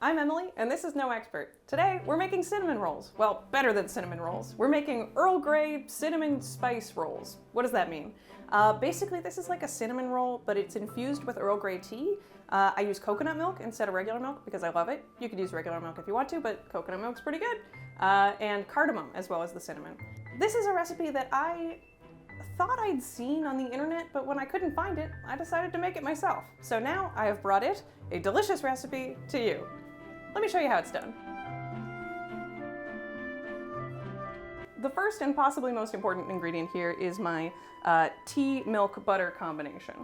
I'm Emily, and this is No Expert. Today, we're making cinnamon rolls. Well, better than cinnamon rolls. We're making Earl Grey cinnamon spice rolls. What does that mean? Basically, this is like a cinnamon roll, but it's infused with Earl Grey tea. I use coconut milk instead of regular milk because I love it. You could use regular milk if you want to, but coconut milk's pretty good. And cardamom, as well as the cinnamon. This is a recipe that I thought I'd seen on the internet, but when I couldn't find it, I decided to make it myself. So now I have brought it, a delicious recipe, to you. Let me show you how it's done. The first and possibly most important ingredient here is my tea milk butter combination.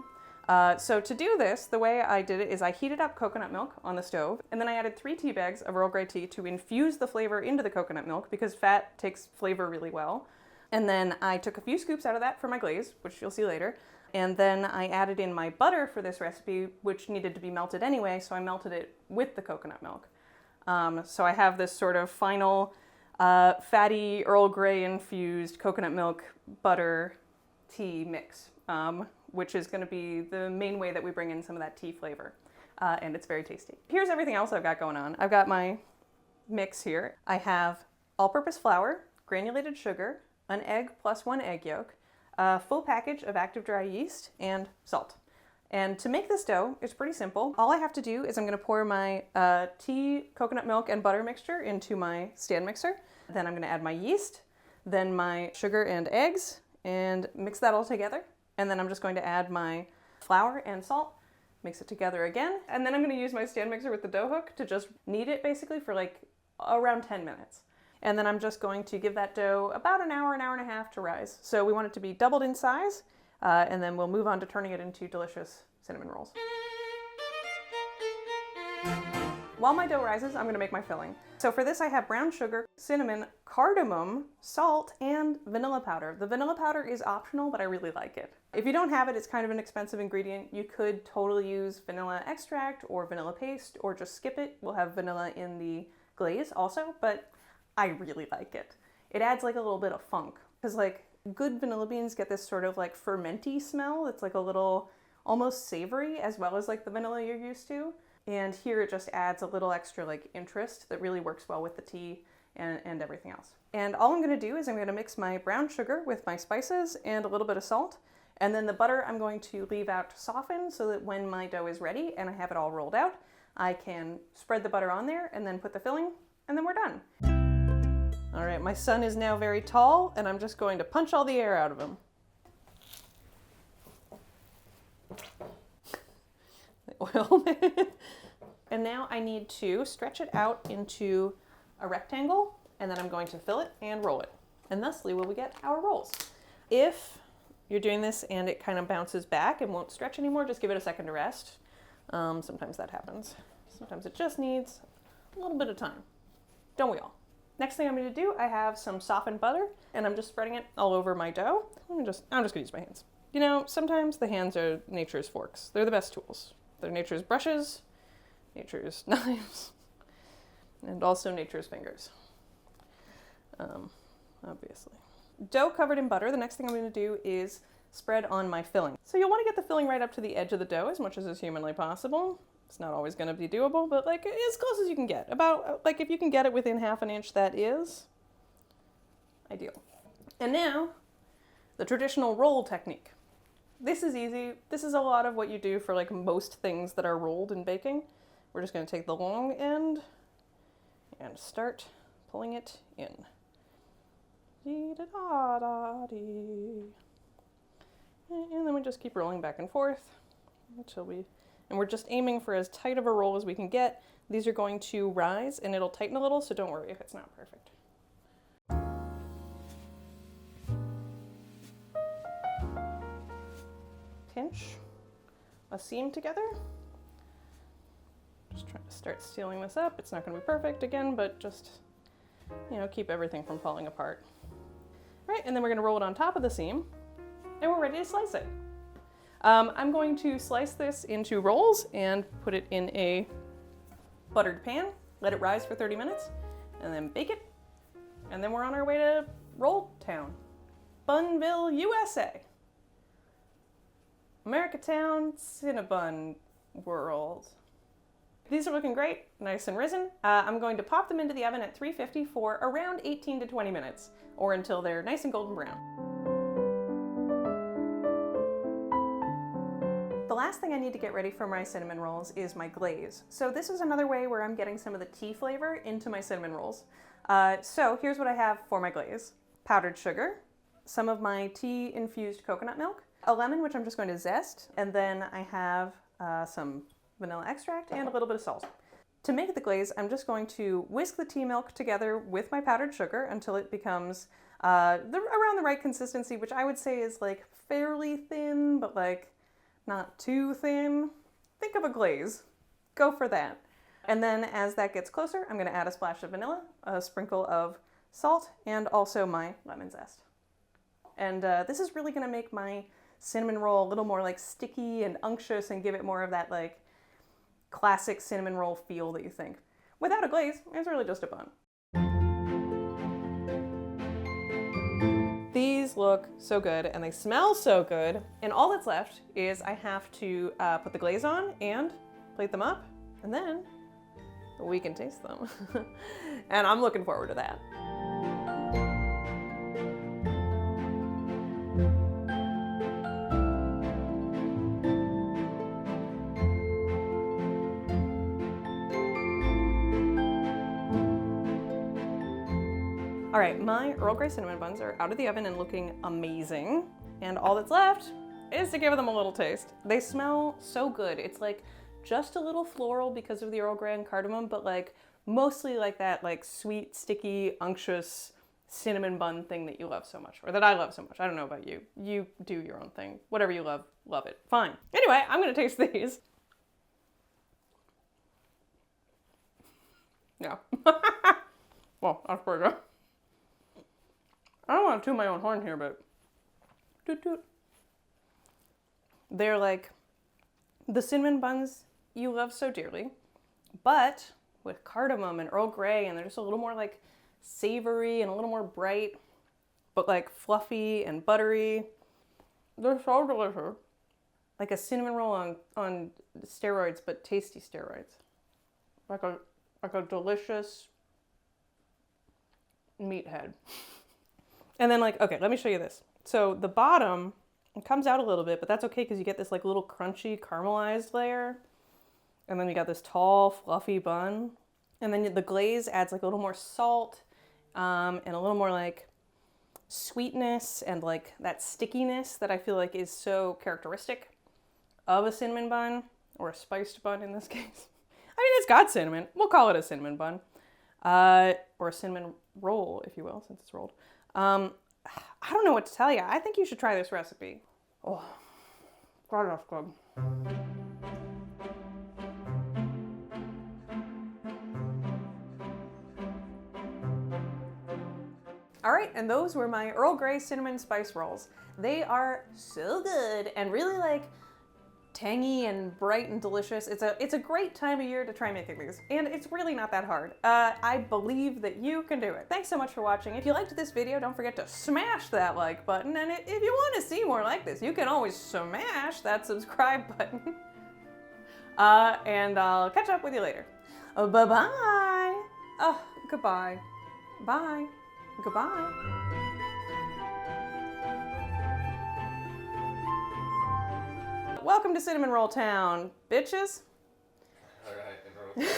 So to do this, the way I did it is I heated up coconut milk on the stove, and then I added 3 tea bags of Earl Grey tea to infuse the flavor into the coconut milk because fat takes flavor really well. And then I took a few scoops out of that for my glaze, which you'll see later. And then I added in my butter for this recipe, which needed to be melted anyway, so I melted it with the coconut milk. So I have this sort of final fatty Earl Grey infused coconut milk butter tea mix, which is going to be the main way that we bring in some of that tea flavor. And it's very tasty. Here's everything else I've got going on. I've got my mix here. I have all-purpose flour, granulated sugar, an egg plus 1 egg yolk, a full package of active dry yeast, and salt. And to make this dough, it's pretty simple. All I have to do is I'm going to pour my tea, coconut milk, and butter mixture into my stand mixer. Then I'm going to add my yeast, then my sugar and eggs, and mix that all together. And then I'm just going to add my flour and salt, mix it together again. And then I'm going to use my stand mixer with the dough hook to just knead it basically for like around 10 minutes. And then I'm just going to give that dough about an hour and a half to rise. So we want it to be doubled in size. And then we'll move on to turning it into delicious cinnamon rolls. While my dough rises, I'm going to make my filling. So for this I have brown sugar, cinnamon, cardamom, salt, and vanilla powder. The vanilla powder is optional, but I really like it. If you don't have it, it's kind of an expensive ingredient. You could totally use vanilla extract or vanilla paste, or just skip it. We'll have vanilla in the glaze also, but I really like it. It adds like a little bit of funk, because like good vanilla beans get this sort of like fermenty smell. It's like a little almost savory as well as like the vanilla you're used to. And here it just adds a little extra like interest that really works well with the tea and everything else. And all I'm gonna do is I'm gonna mix my brown sugar with my spices and a little bit of salt. And then the butter I'm going to leave out to soften so that when my dough is ready and I have it all rolled out, I can spread the butter on there and then put the filling, and then we're done. All right, my son is now very tall, and I'm just going to punch all the air out of him. The oil. And now I need to stretch it out into a rectangle, and then I'm going to fill it and roll it. And thusly will we get our rolls. If you're doing this and it kind of bounces back and won't stretch anymore, just give it a second to rest. Sometimes that happens. Sometimes it just needs a little bit of time. Don't we all? Next thing I'm going to do, I have some softened butter, and I'm just spreading it all over my dough. I'm just going to use my hands. You know, sometimes the hands are nature's forks. They're the best tools. They're nature's brushes, nature's knives, and also nature's fingers. Obviously. Dough covered in butter, the next thing I'm going to do is spread on my filling. So you'll want to get the filling right up to the edge of the dough as much as is humanly possible. It's not always going to be doable, but like as close as you can get. About like if you can get it within ½ an inch, that is ideal. And now, the traditional roll technique. This is easy. This is a lot of what you do for like most things that are rolled in baking. We're just going to take the long end and start pulling it in. And then we just keep rolling back and forth until and we're just aiming for as tight of a roll as we can get. These are going to rise and it'll tighten a little, so don't worry if it's not perfect. Pinch a seam together. Just trying to start sealing this up. It's not going to be perfect again, but just, you know, keep everything from falling apart. All right, and then we're going to roll it on top of the seam, and we're ready to slice it. I'm going to slice this into rolls and put it in a buttered pan, let it rise for 30 minutes, and then bake it. And then we're on our way to Roll Town, Bunville, USA. Americatown, Cinnabon world. These are looking great, nice and risen. I'm going to pop them into the oven at 350 for around 18 to 20 minutes, or until they're nice and golden brown. The last thing I need to get ready for my cinnamon rolls is my glaze. So this is another way where I'm getting some of the tea flavor into my cinnamon rolls. So here's what I have for my glaze. Powdered sugar, some of my tea-infused coconut milk, a lemon which I'm just going to zest, and then I have some vanilla extract and a little bit of salt. To make the glaze, I'm just going to whisk the tea milk together with my powdered sugar until it becomes around the right consistency, which I would say is like fairly thin, but like not too thin. Think of a glaze. Go for that. And then as that gets closer, I'm going to add a splash of vanilla, a sprinkle of salt, and also my lemon zest. And this is really going to make my cinnamon roll a little more like sticky and unctuous and give it more of that like classic cinnamon roll feel that you think. Without a glaze, it's really just a bun. These look so good and they smell so good. And all that's left is I have to put the glaze on and plate them up, and then we can taste them. And I'm looking forward to that. All right, my Earl Grey cinnamon buns are out of the oven and looking amazing. And all that's left is to give them a little taste. They smell so good. It's like just a little floral because of the Earl Grey and cardamom, but like mostly like that like sweet, sticky, unctuous cinnamon bun thing that you love so much, or that I love so much. I don't know about you. You do your own thing. Whatever you love, love it. Fine. Anyway, I'm gonna taste these. Yeah. Well, that's pretty good. I don't want to toot my own horn here, but toot toot. They're like the cinnamon buns you love so dearly, but with cardamom and Earl Grey, and they're just a little more like savory and a little more bright, but like fluffy and buttery. They're so delicious. Like a cinnamon roll on steroids, but tasty steroids. Like a delicious meathead. And then like, okay, let me show you this. So the bottom, it comes out a little bit, but that's okay because you get this like little crunchy caramelized layer. And then you got this tall, fluffy bun. And then the glaze adds like a little more salt and a little more like sweetness and like that stickiness that I feel like is so characteristic of a cinnamon bun, or a spiced bun in this case. I mean, it's got cinnamon. We'll call it a cinnamon bun. Or a cinnamon roll, if you will, since it's rolled. I don't know what to tell you. I think you should try this recipe. Oh, God, that's good. All right, and those were my Earl Grey cinnamon spice rolls. They are so good and really like tangy and bright and delicious. It's a great time of year to try making these, and it's really not that hard. I believe that you can do it. Thanks so much for watching. If you liked this video, don't forget to smash that like button, and if you want to see more like this, you can always smash that subscribe button. And I'll catch up with you later. Bye-bye. Oh, goodbye. Bye. Goodbye. Welcome to Cinnamon Roll Town, bitches. All right.